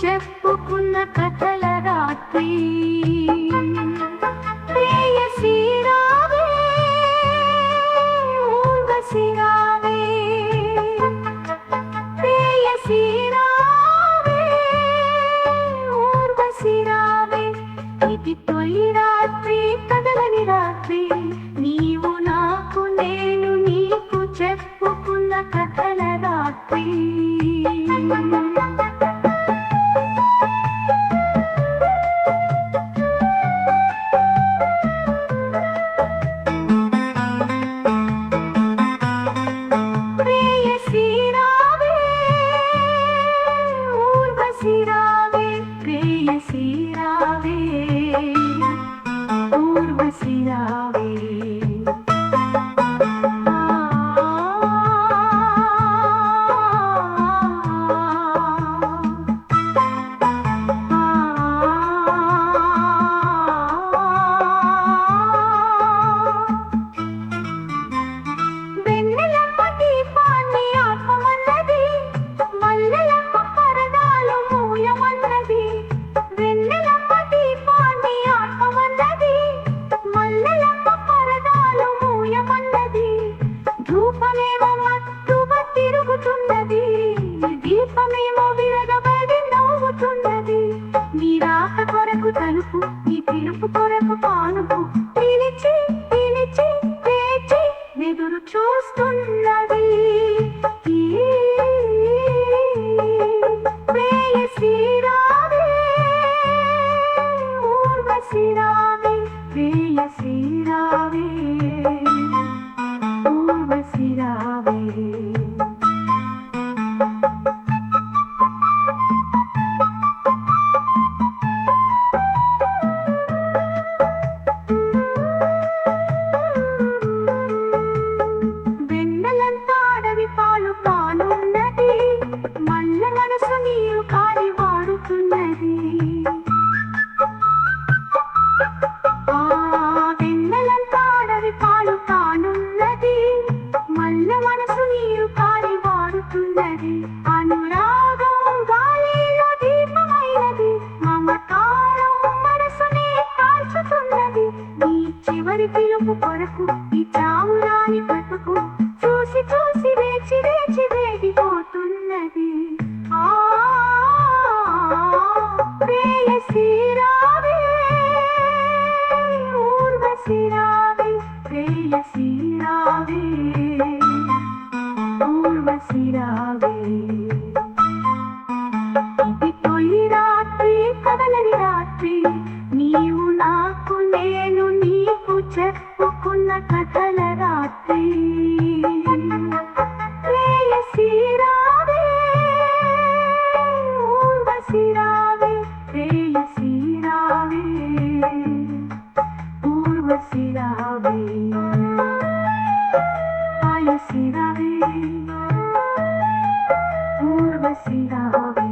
చెప్పుకున్న కథల రాత్రి ప్రేయసీ రావే ఊర్వశి రావే ప్రేయసీ రావే ఊర్వశి రావే ఇది తొలి రాత్రి కదలని రాత్రి నీవు నాకు నేను నీకు చెప్పుకున్న కథల రాత్రి ప్రేయసీ రావే ఊర్వశి రావే వెన్నెలమ్మ దీపాన్ని ఆర్పమన్నది మల్లెలమ్మ పరదాలు మూయమన్నది వెన్నెలమ్మ దీపాన్ని ఆర్పమన్నది మల్లెలమ్మ పరదాలు మూయమన్నది ధూపమేమో మత్తుగా తిరుగుతున్నది దీపమేమో విరగబడి నవ్వుతున్నది నీ రాక కొరకు తలుపు నీ పిలుపు కొరకు పానుపు పిలిచి పిలిచి వేచి ఎదురు చూస్తున్నది ప్రేయసీ రావే ఊర్వశి రావే ప్రేయసీ రావే ఊర్వశి రావే పాలు పాలున్నది మల్ల మనసు నీరు కాలి వాడుతున్నది వెన్నెలంతా అడవి పాలు పాలున్నది మల్ల మనసు నీరు కాలి వాడుతున్నది అనురాగం గాలిలో దీపమైనది మమకారం మనసునే కాల్చుతున్నది నీ చివరి పిలుపు కొరకు ఈ చావురాని బతుకు చూసి చూసి వేచి వేచి వేగిపోతున్నది ప్రేయసీ రావే ఊర్వశి రావే ప్రేయసీ రావే ఊర్వశి రావే ఇది తొలి రాత్రి కదలని రాత్రి నీవు నాకు నేను నీకు చెప్పుకున్న కథల రాత్రి ప్రేయసీ రావే ఊర్వశి రావే ప్రేయసీ రావే ఊర్వశి రావే ప్రేయసీ రావే ఊర్వశి రావే